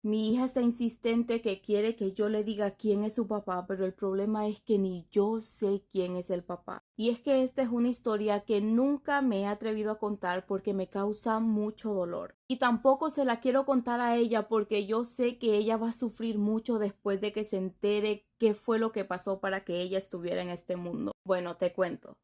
Mi hija está insistente que quiere que yo le diga quién es su papá, pero el problema es que ni yo sé quién es el papá. Y es que esta es una historia que nunca me he atrevido a contar porque me causa mucho dolor. Y tampoco se la quiero contar a ella porque yo sé que ella va a sufrir mucho después de que se entere qué fue lo que pasó para que ella estuviera en este mundo. Bueno, te cuento.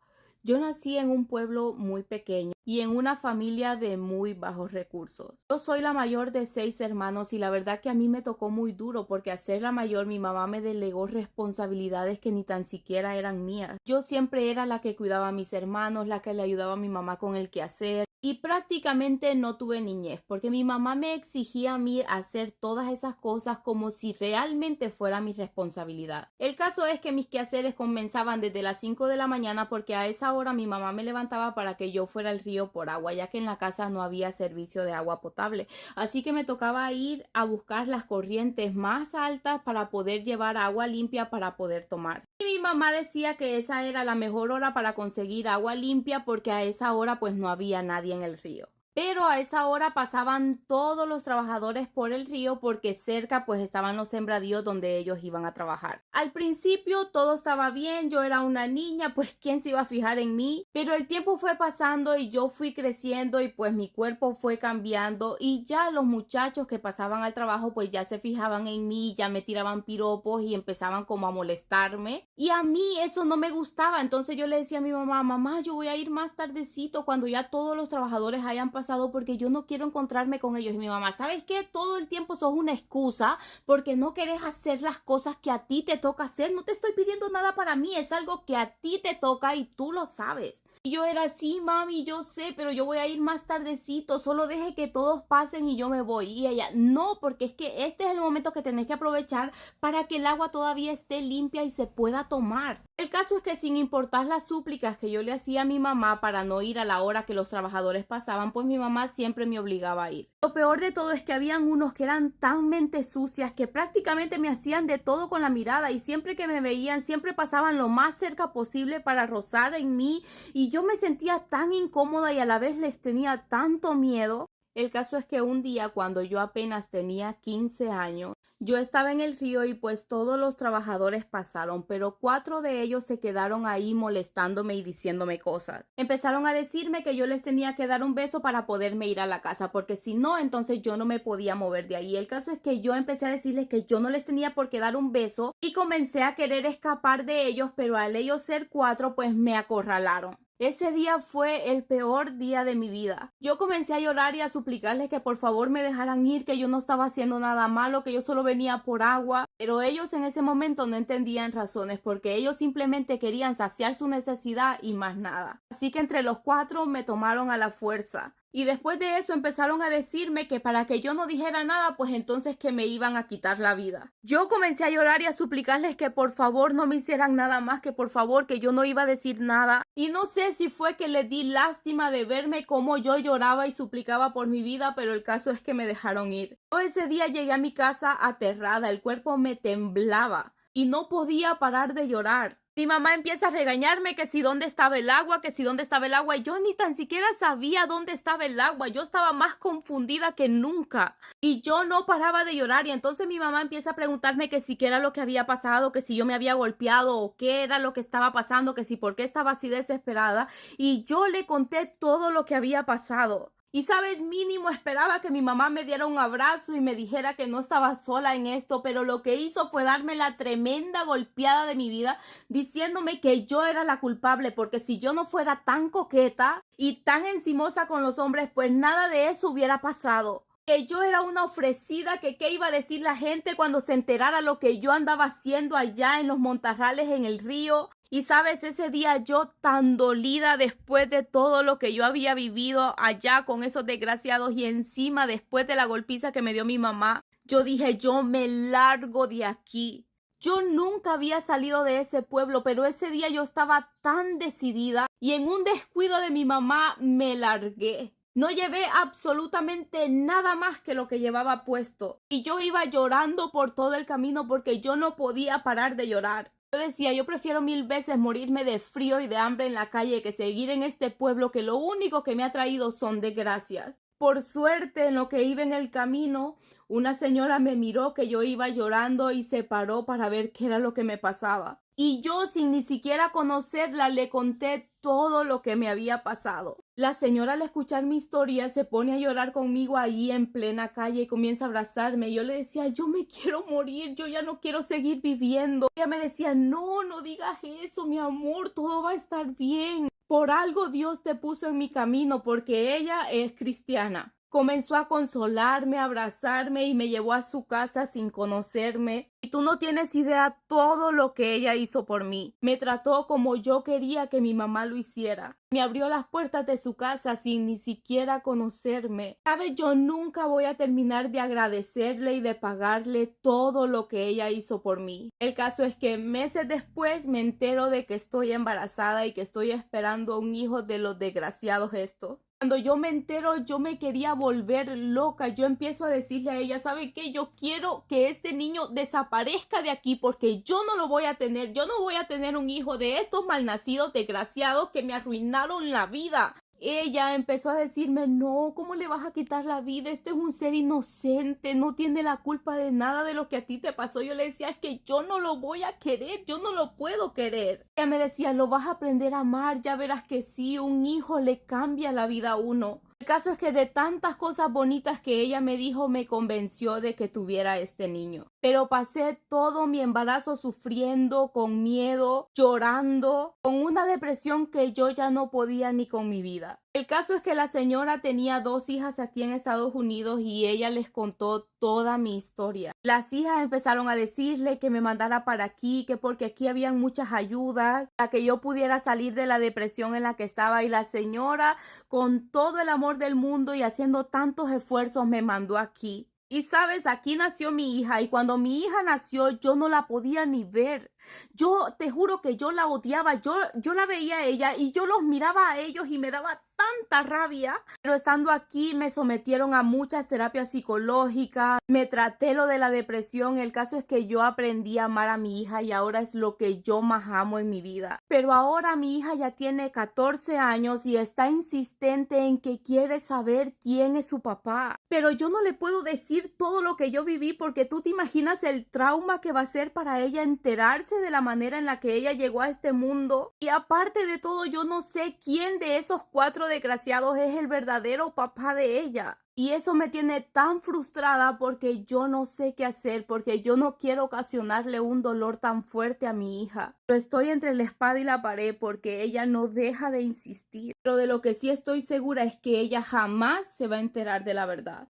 Yo nací en un pueblo muy pequeño y en una familia de muy bajos recursos. Yo soy la mayor de 6 hermanos y la verdad que a mí me tocó muy duro porque al ser la mayor mi mamá me delegó responsabilidades que ni tan siquiera eran mías. Yo siempre era la que cuidaba a mis hermanos, la que le ayudaba a mi mamá con el quehacer. Y prácticamente no tuve niñez, porque mi mamá me exigía a mí hacer todas esas cosas como si realmente fuera mi responsabilidad. El caso es que mis quehaceres comenzaban desde las 5 de la mañana porque a esa hora mi mamá me levantaba para que yo fuera al río por agua, ya que en la casa no había servicio de agua potable. Así que me tocaba ir a buscar las corrientes más altas para poder llevar agua limpia para poder tomar. Y mi mamá decía que esa era la mejor hora para conseguir agua limpia porque a esa hora pues no había nadie en el río. Pero a esa hora pasaban todos los trabajadores por el río porque cerca pues estaban los sembradíos donde ellos iban a trabajar. Al principio todo estaba bien, yo era una niña, pues quién se iba a fijar en mí, pero el tiempo fue pasando y yo fui creciendo y pues mi cuerpo fue cambiando y ya los muchachos que pasaban al trabajo pues ya se fijaban en mí, ya me tiraban piropos y empezaban como a molestarme y a mí eso no me gustaba, entonces yo le decía a mi mamá, mamá, yo voy a ir más tardecito cuando ya todos los trabajadores hayan pasado porque yo no quiero encontrarme con ellos. Y mi mamá, ¿sabes qué? Todo el tiempo sos una excusa porque no querés hacer las cosas que a ti te toca hacer. No te estoy pidiendo nada para mí, es algo que a ti te toca y tú lo sabes. Y yo era así, mami, yo sé, pero yo voy a ir más tardecito, solo deje que todos pasen y yo me voy. Y ella, no, porque es que este es el momento que tenés que aprovechar para que el agua todavía esté limpia y se pueda tomar. El caso es que sin importar las súplicas que yo le hacía a mi mamá para no ir a la hora que los trabajadores pasaban, pues mi mamá siempre me obligaba a ir. Lo peor de todo es que habían unos que eran tan mentes sucias que prácticamente me hacían de todo con la mirada y siempre que me veían siempre pasaban lo más cerca posible para rozar en mí y yo me sentía tan incómoda y a la vez les tenía tanto miedo. El caso es que un día cuando yo apenas tenía 15 años, yo estaba en el río y pues todos los trabajadores pasaron, pero 4 de ellos se quedaron ahí molestándome y diciéndome cosas. Empezaron a decirme que yo les tenía que dar un beso para poderme ir a la casa, porque si no, entonces yo no me podía mover de ahí. El caso es que yo empecé a decirles que yo no les tenía por qué dar un beso y comencé a querer escapar de ellos, pero al ellos ser 4, pues me acorralaron. Ese día fue el peor día de mi vida. Yo comencé a llorar y a suplicarles que por favor me dejaran ir, que yo no estaba haciendo nada malo, que yo solo venía por agua. Pero ellos en ese momento no entendían razones porque ellos simplemente querían saciar su necesidad y más nada. Así que entre los 4 me tomaron a la fuerza. Y después de eso empezaron a decirme que para que yo no dijera nada, pues entonces que me iban a quitar la vida. Yo comencé a llorar y a suplicarles que por favor no me hicieran nada más, que por favor que yo no iba a decir nada. Y no sé si fue que les di lástima de verme cómo yo lloraba y suplicaba por mi vida, pero el caso es que me dejaron ir. Yo ese día llegué a mi casa aterrada, el cuerpo me temblaba y no podía parar de llorar. Mi mamá empieza a regañarme que si dónde estaba el agua, que si dónde estaba el agua. Y yo ni tan siquiera sabía dónde estaba el agua. Yo estaba más confundida que nunca. Y yo no paraba de llorar. Y entonces mi mamá empieza a preguntarme que si qué era lo que había pasado, que si yo me había golpeado o qué era lo que estaba pasando, que si por qué estaba así desesperada. Y yo le conté todo lo que había pasado. Y sabes, mínimo esperaba que mi mamá me diera un abrazo y me dijera que no estaba sola en esto, pero lo que hizo fue darme la tremenda golpeada de mi vida, diciéndome que yo era la culpable, porque si yo no fuera tan coqueta y tan encimosa con los hombres, pues nada de eso hubiera pasado. Que yo era una ofrecida, que qué iba a decir la gente cuando se enterara lo que yo andaba haciendo allá en los montarrales en el río. Y sabes, ese día yo tan dolida después de todo lo que yo había vivido allá con esos desgraciados y encima después de la golpiza que me dio mi mamá, yo dije, yo me largo de aquí. Yo nunca había salido de ese pueblo, pero ese día yo estaba tan decidida y en un descuido de mi mamá me largué. No llevé absolutamente nada más que lo que llevaba puesto. Y yo iba llorando por todo el camino porque yo no podía parar de llorar. Yo decía, yo prefiero 1000 veces morirme de frío y de hambre en la calle que seguir en este pueblo que lo único que me ha traído son desgracias. Por suerte, en lo que iba en el camino, Una señora me miró que yo iba llorando y se paró para ver qué era lo que me pasaba. Y yo, sin ni siquiera conocerla, le conté todo lo que me había pasado. La señora, al escuchar mi historia, se pone a llorar conmigo ahí en plena calle y comienza a abrazarme. Yo le decía, yo me quiero morir, yo ya no quiero seguir viviendo. Ella me decía, no, no digas eso, mi amor, todo va a estar bien. Por algo Dios te puso en mi camino, porque ella es cristiana. Comenzó a consolarme, a abrazarme y me llevó a su casa sin conocerme. Y tú no tienes idea todo lo que ella hizo por mí. Me trató como yo quería que mi mamá lo hiciera. Me abrió las puertas de su casa sin ni siquiera conocerme. ¿Sabes? Yo nunca voy a terminar de agradecerle y de pagarle todo lo que ella hizo por mí. El caso es que meses después me entero de que estoy embarazada y que estoy esperando un hijo de los desgraciados estos. Cuando yo me entero, yo me quería volver loca. Yo empiezo a decirle a ella, ¿sabe qué? Yo quiero que este niño desaparezca de aquí porque yo no lo voy a tener. Yo no voy a tener un hijo de estos malnacidos desgraciados que me arruinaron la vida. Ella empezó a decirme, no, ¿cómo le vas a quitar la vida? Este es un ser inocente, no tiene la culpa de nada de lo que a ti te pasó. Yo le decía, es que yo no lo voy a querer, yo no lo puedo querer. Ella me decía, lo vas a aprender a amar, ya verás que sí, un hijo le cambia la vida a uno. El caso es que de tantas cosas bonitas que ella me dijo, me convenció de que tuviera este niño. Pero pasé todo mi embarazo sufriendo, con miedo, llorando, con una depresión que yo ya no podía ni con mi vida. El caso es que la señora tenía 2 hijas aquí en Estados Unidos y ella les contó toda mi historia. Las hijas empezaron a decirle que me mandara para aquí, que porque aquí habían muchas ayudas, para que yo pudiera salir de la depresión en la que estaba. Y la señora, con todo el amor del mundo y haciendo tantos esfuerzos, me mandó aquí. Y sabes, aquí nació mi hija y cuando mi hija nació yo no la podía ni ver. Yo te juro que yo la odiaba, yo la veía a ella y yo los miraba a ellos y me daba tanta rabia. Pero estando aquí me sometieron a muchas terapias psicológicas, me traté lo de la depresión. El caso es que yo aprendí a amar a mi hija y ahora es lo que yo más amo en mi vida. Pero ahora mi hija ya tiene 14 años y está insistente en que quiere saber quién es su papá. Pero yo no le puedo decir todo lo que yo viví porque tú te imaginas el trauma que va a ser para ella enterarse de la manera en la que ella llegó a este mundo. Y aparte de todo, yo no sé quién de esos 4 desgraciados es el verdadero papá de ella. Y eso me tiene tan frustrada porque yo no sé qué hacer, porque yo no quiero ocasionarle un dolor tan fuerte a mi hija. Pero estoy entre la espada y la pared porque ella no deja de insistir. Pero de lo que sí estoy segura es que ella jamás se va a enterar de la verdad.